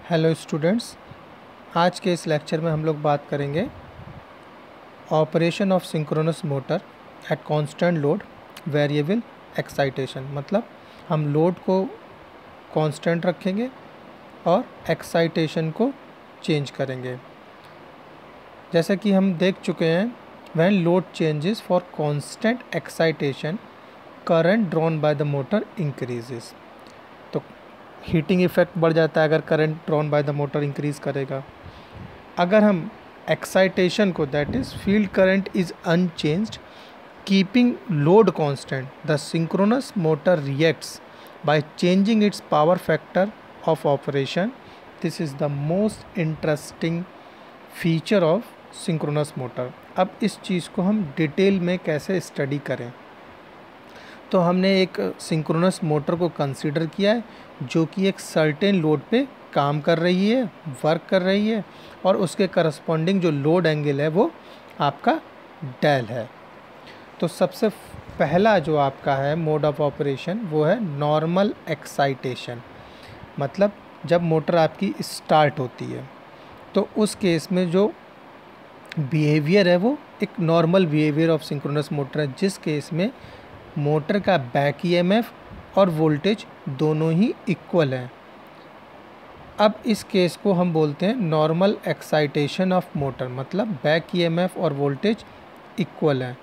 Hello students, आज के इस लेक्चर में हम लोग बात करेंगे operation of synchronous motor at constant load variable excitation. मतलब हम लोड को कांस्टेंट रखेंगे और एक्साइटेशन को चेंज करेंगे। जैसे कि हम देख चुके हैं, when load changes for constant excitation current drawn by the motor increases. तो हीटिंग इफेक्ट बढ़ जाता है अगर current drawn by the motor increase करेगा। अगर हम एक्साइटेशन को, that is field current is unchanged keeping load constant, the synchronous motor reacts by changing it's power factor of operation. This is the most interesting feature of synchronous motor. अब इस चीज़ को हम detail में कैसे study करें, तो हमने एक सिंक्रोनस मोटर को कंसीडर किया है जो कि एक सर्टेन लोड पे काम कर रही है, वर्क कर रही है, और उसके करस्पॉन्डिंग जो लोड एंगल है वो आपका डेल है। तो सबसे पहला जो आपका है मोड ऑफ ऑपरेशन वो है नॉर्मल एक्साइटेशन। मतलब जब मोटर आपकी स्टार्ट होती है तो उस केस में जो बिहेवियर है वो एक normal behaviour of synchronous motor है, जिस केस में मोटर का बैक ईएमएफ और वोल्टेज दोनों ही इक्वल हैं। अब इस केस को हम बोलते हैं नॉर्मल एक्साइटेशन ऑफ मोटर। मतलब बैक ईएमएफ और वोल्टेज इक्वल हैं।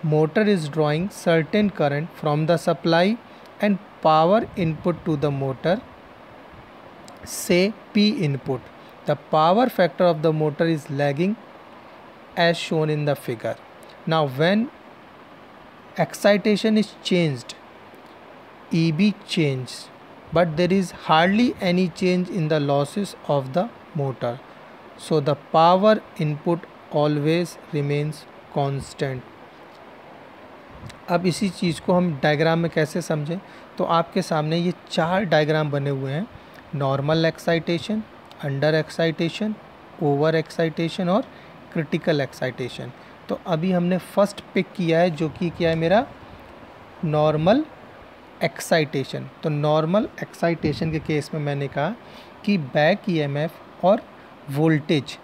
Motor is drawing certain current from the supply and power input to the motor से P input. The power factor of the motor is lagging as shown in the figure. Now when excitation is changed, EB changes, but there is hardly any change in the losses of the motor, so the power input always remains constant. अब इसी चीज़ को हम diagram में कैसे समझें, तो आपके सामने ये चार डायग्राम बने हुए हैं: normal excitation, under excitation, over excitation और क्रिटिकल एक्साइटेशन। तो अभी हमने फर्स्ट पिक किया है जो कि क्या है मेरा नॉर्मल एक्साइटेशन। तो नॉर्मल एक्साइटेशन के केस में मैंने कहा कि बैक ईएमएफ और वोल्टेज,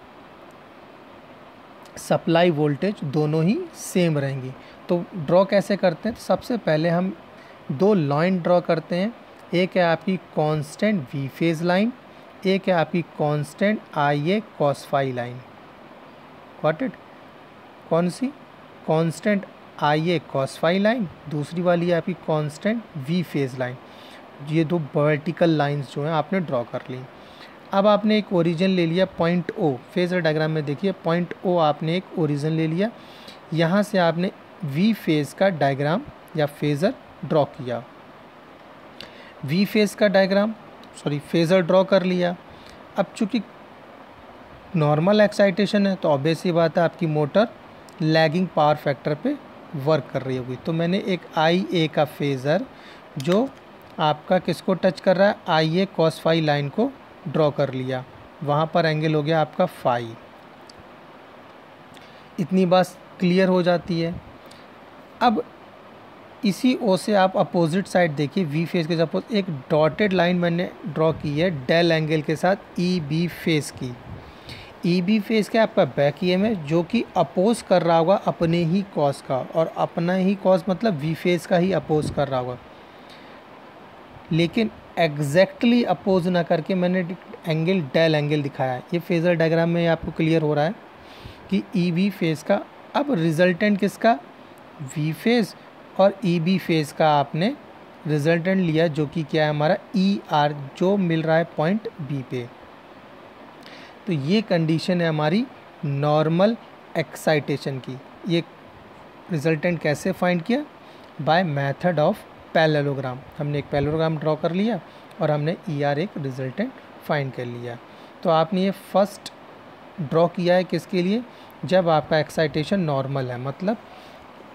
सप्लाई वोल्टेज दोनों ही सेम रहेंगी। तो ड्रॉ कैसे करते हैं, तो सबसे पहले हम दो लाइन ड्रॉ करते हैं। एक है आपकी कांस्टेंट वी फेज लाइन, एक है आपकी constant IA cos phi line. Got it? कौन सी? Constant IA cos phi line, दूसरी वाली है आपकी कांस्टेंट वी फेज लाइन। ये दो वर्टिकल लाइंस जो हैं आपने ड्रॉ कर ली। अब आपने एक ओरिजिन ले लिया पॉइंट O। फेजर डायग्राम में देखिए पॉइंट O आपने एक ओरिजिन ले लिया, यहाँ से आपने वी फेज का डायग्राम या फेजर ड्रॉ किया। वी फेज का डायग्राम फेजर ड्रॉ कर लिया। अब चूँकि नॉर्मल एक्साइटेशन है तो ऑब्वियस ही बात है आपकी मोटर लैगिंग पावर फैक्टर पे वर्क कर रही होगी। तो मैंने एक IA का फेज़र जो आपका किसको टच कर रहा है, IA cos फाई लाइन को ड्रॉ कर लिया। वहाँ पर एंगल हो गया आपका फाई। इतनी बात क्लियर हो जाती है। अब इसी O से आप अपोजिट साइड देखिए, वी फेज के सपोज एक डॉटेड लाइन मैंने ड्रॉ की है डेल एंगल के साथ EB फेज की। EB फेज का आपका बैक ईएमएफ जो कि अपोज कर रहा होगा अपने ही कॉस का, और अपना ही कॉस मतलब वी फेज का ही अपोज कर रहा होगा। लेकिन एग्जैक्टली अपोज ना करके मैंने एंगल डेल एंगल दिखाया है। ये फेजर डायग्राम में आपको क्लियर हो रहा है कि EB फेज का अब रिजल्टेंट किसका, वी फेज, और EB फेज का आपने रिजल्टेंट लिया जो कि क्या है हमारा ER जो मिल रहा है पॉइंट B पे। तो ये कंडीशन है हमारी नॉर्मल एक्साइटेशन की। ये रिजल्टेंट कैसे फाइंड किया, बाय मेथड ऑफ पैरेललोग्राम। हमने एक पैरेललोग्राम ड्रॉ कर लिया और हमने ER एक रिजल्टेंट फाइंड कर लिया। तो आपने ये फर्स्ट ड्रॉ किया है किसके लिए, जब आपका एक्साइटेशन नॉर्मल है, मतलब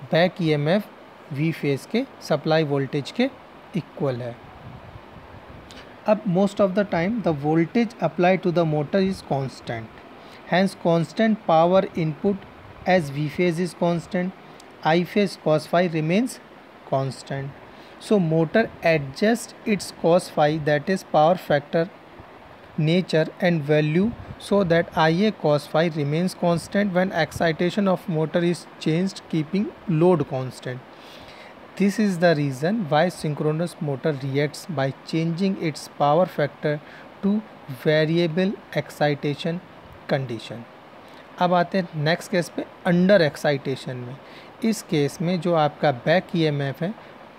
बैक ईएमएफ वी फेज के सप्लाई वोल्टेज के इक्वल है। अब most of the time the voltage apply to the motor is constant, hence constant power input as V phase is constant, I phase cos phi remains constant. So motor adjust its cos phi, that is power factor nature and value so that Ia cos phi remains constant when excitation of motor is changed keeping load constant. This is the reason why synchronous motor reacts by changing its power factor to variable excitation condition. अब आते हैं next case पे, under excitation में। इस case में जो आपका back EMF है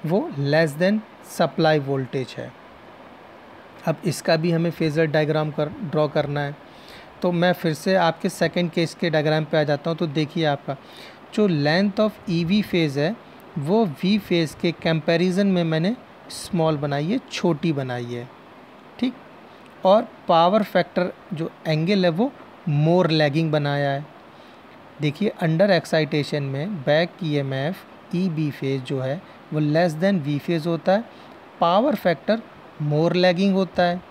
वो लेस देन सप्लाई वोल्टेज है। अब इसका भी हमें फेजर डायग्राम ड्रॉ करना है, तो मैं फिर से आपके सेकंड केस के डायग्राम पे आ जाता हूँ। तो देखिए आपका जो लेंथ ऑफ ईवी फेज़ है वो वी फेज़ के कंपैरिजन में मैंने स्मॉल बनाई है, छोटी बनाई है, ठीक। और पावर फैक्टर जो एंगल है वो मोर लैगिंग बनाया है। देखिए अंडर एक्साइटेशन में back EMF E B phase जो है वो लेस देन वी फेज़ होता है, पावर फैक्टर मोर लैगिंग होता है,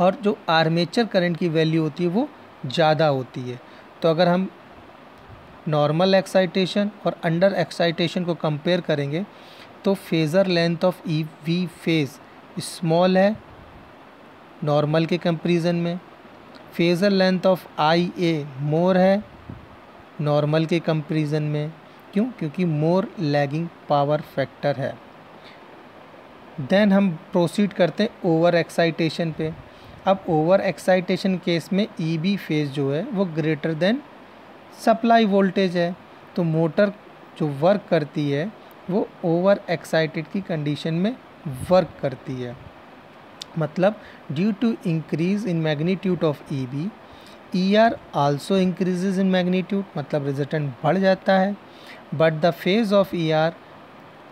और जो आर्मेचर करंट की वैल्यू होती है वो ज़्यादा होती है। तो अगर हम नॉर्मल एक्साइटेशन और अंडर एक्साइटेशन को कंपेयर करेंगे तो phasor length of E V phase small है नॉर्मल के कंपैरिजन में, फेज़र लेंथ ऑफ आई ए मोर है नॉर्मल के कंपैरिजन में। क्यों? क्योंकि मोर लैगिंग पावर फैक्टर है। देन हम प्रोसीड करते हैं ओवर एक्साइटेशन पे। अब ओवर एक्साइटेशन केस में ई बी फेज़ जो है वो ग्रेटर देन सप्लाई वोल्टेज है, तो मोटर जो वर्क करती है वो ओवर एक्साइटेड की कंडीशन में वर्क करती है। मतलब due to increase in magnitude of E B, E R also increases in magnitude, मतलब रिजल्टेंट बढ़ जाता है, but the phase of E R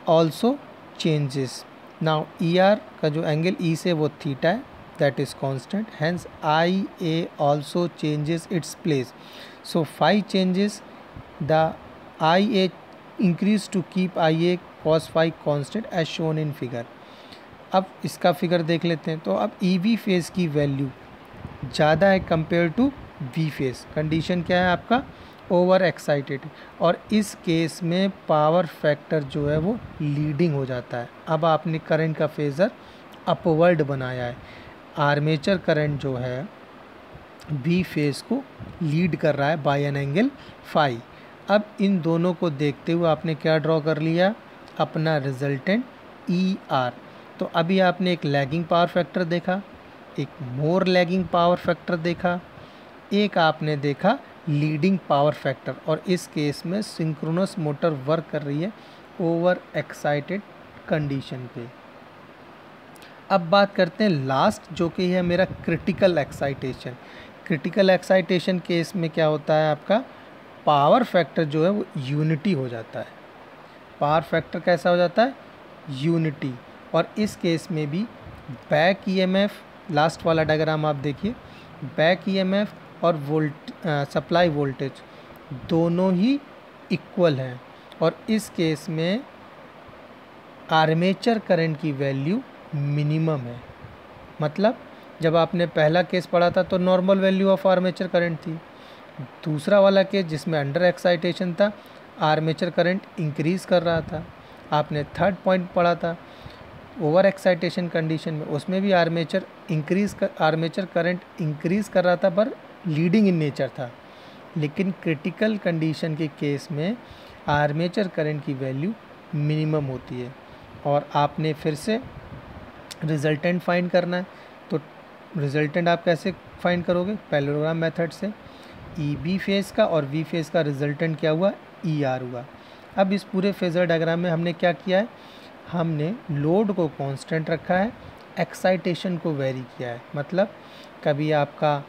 also changes. Now E R का जो एंगल ई से वो थीटा है, that is constant, hence Ia also changes its place, so phi changes, the Ia increase to keep Ia cos phi constant as shown in figure। अब इसका figure देख लेते हैं। तो अब EV फेज़ की वैल्यू ज़्यादा है compare to V phase, condition क्या है आपका ओवर एक्साइटेड, और इस केस में पावर फैक्टर जो है वो लीडिंग हो जाता है। अब आपने करंट का फेज़र अपवर्ड बनाया है, आर्मेचर करंट जो है बी फेज़ को लीड कर रहा है बाय एन एंगल फाई। अब इन दोनों को देखते हुए आपने क्या ड्रॉ कर लिया, अपना रिजल्टेंट ई आर। तो अभी आपने एक लैगिंग पावर फैक्टर देखा, एक मोर लैगिंग पावर फैक्टर देखा, एक आपने देखा लीडिंग पावर फैक्टर, और इस केस में सिंक्रोनस मोटर वर्क कर रही है ओवर एक्साइटेड कंडीशन पे। अब बात करते हैं लास्ट, जो कि है मेरा critical excitation. Critical excitation case में क्या होता है, आपका पावर फैक्टर जो है वो यूनिटी हो जाता है। पावर फैक्टर कैसा हो जाता है, यूनिटी। और इस केस में भी बैक ईएमएफ, लास्ट वाला डायग्राम आप देखिए, बैक ईएमएफ और सप्लाई वोल्टेज दोनों ही इक्वल हैं, और इस केस में आर्मेचर करंट की वैल्यू मिनिमम है। मतलब जब आपने पहला केस पढ़ा था तो normal value of armature current थी, दूसरा वाला केस जिसमें अंडर एक्साइटेशन था आर्मेचर करंट इंक्रीज़ कर रहा था। आपने थर्ड पॉइंट पढ़ा था ओवर एक्साइटेशन कंडीशन में, उसमें भी आर्मेचर करंट इंक्रीज़ कर रहा था पर लीडिंग इन नेचर था। लेकिन क्रिटिकल कंडीशन के केस में आर्मेचर करंट की वैल्यू मिनिमम होती है, और आपने फिर से रिजल्टेंट फाइंड करना है। तो रिजल्टेंट आप कैसे फाइंड करोगे, पैरेललोग्राम मेथड से। ई बी फेज़ का और वी फेज़ का रिजल्टेंट क्या हुआ, ई आर हुआ। अब इस पूरे फेज़र डायग्राम में हमने क्या किया है, हमने लोड को कांस्टेंट रखा है, एक्साइटेशन को वेरी किया है। मतलब कभी आपका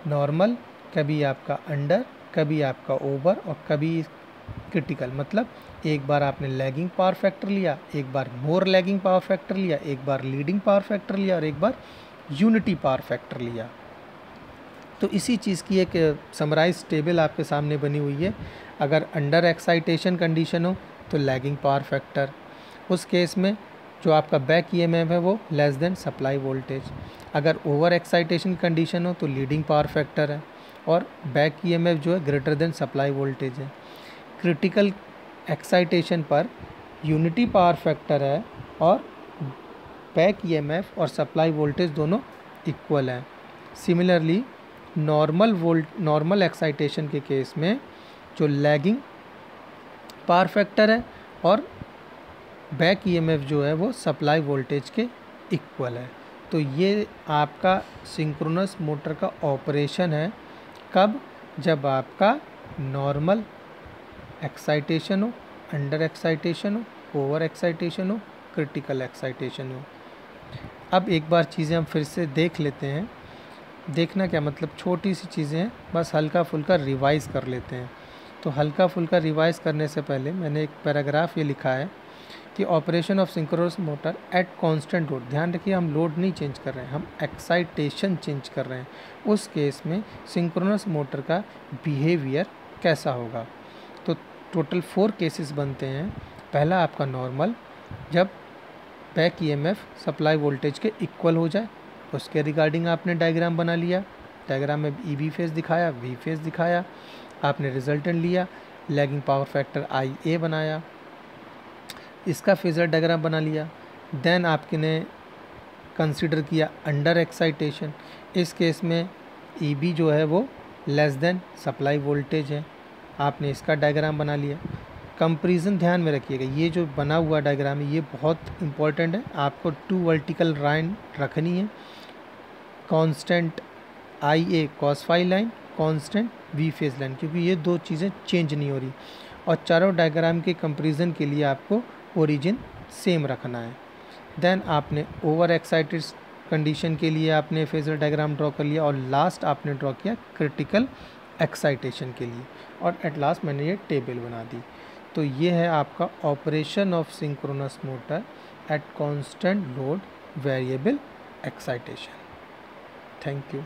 नॉर्मल, कभी आपका अंडर, कभी आपका ओवर, और कभी क्रिटिकल। मतलब एक बार आपने लैगिंग पावर फैक्टर लिया, एक बार मोर लैगिंग पावर फैक्टर लिया, एक बार लीडिंग पावर फैक्टर लिया, और एक बार यूनिटी पावर फैक्टर लिया। तो इसी चीज़ की एक समराइज टेबल आपके सामने बनी हुई है। अगर अंडर एक्साइटेशन कंडीशन हो तो लैगिंग पावर फैक्टर, उस केस में जो आपका बैक ईएमएफ है वो लेस देन सप्लाई वोल्टेज। अगर ओवर एक्साइटेशन कंडीशन हो तो लीडिंग पावर फैक्टर है, और बैक ईएमएफ जो है ग्रेटर देन सप्लाई वोल्टेज है। क्रिटिकल एक्साइटेशन पर यूनिटी पावर फैक्टर है, और बैक ईएमएफ और सप्लाई वोल्टेज दोनों इक्वल है। सिमिलरली नॉर्मल एक्साइटेशन के केस में जो लैगिंग पावर फैक्टर है और बैक ईएमएफ जो है वो सप्लाई वोल्टेज के इक्वल है। तो ये आपका सिंक्रोनस मोटर का ऑपरेशन है। कब? जब आपका नॉर्मल एक्साइटेशन हो, अंडर एक्साइटेशन हो, ओवर एक्साइटेशन हो, क्रिटिकल एक्साइटेशन हो। अब एक बार चीज़ें हम फिर से देख लेते हैं। देखना क्या मतलब, छोटी सी चीज़ें हैं, बस हल्का फुल्का रिवाइज़ कर लेते हैं। तो हल्का फुल्का रिवाइज़ करने से पहले मैंने एक पैराग्राफ ये लिखा है कि operation of synchronous motor at constant load. ध्यान रखिए, हम लोड नहीं चेंज कर रहे हैं, हम एक्साइटेशन चेंज कर रहे हैं। उस केस में सिंक्रोनस मोटर का बिहेवियर कैसा होगा? तो टोटल 4 केसेस बनते हैं। पहला आपका नॉर्मल, जब बैक ईएमएफ सप्लाई वोल्टेज के इक्वल हो जाए, उसके रिगार्डिंग आपने डायग्राम बना लिया। डायग्राम में ई फेज़ दिखाया, वी फेज़ दिखाया, आपने रिजल्टेंट लिया, लैगिंग पावर फैक्टर IA बनाया, इसका फेजर डायग्राम बना लिया। देन आपने कंसीडर किया अंडर एक्साइटेशन। इस केस में EB जो है वो लेस देन सप्लाई वोल्टेज है, आपने इसका डायग्राम बना लिया। कंपैरिजन ध्यान में रखिएगा, ये जो बना हुआ डायग्राम है ये बहुत इंपॉर्टेंट है। आपको 2 वर्टिकल लाइन रखनी है, constant IA cos phi line, constant V phase line, क्योंकि ये 2 चीज़ें चेंज नहीं हो रही। और चारों डायग्राम के कंपैरिजन के लिए आपको ओरिजिन सेम रखना है। देन आपने ओवर एक्साइटेड कंडीशन के लिए आपने फेजर डायग्राम ड्रॉ कर लिया, और लास्ट आपने ड्रॉ किया क्रिटिकल एक्साइटेशन के लिए, और एट लास्ट मैंने ये टेबल बना दी। तो ये है आपका operation of synchronous motor at constant load variable excitation. Thank you.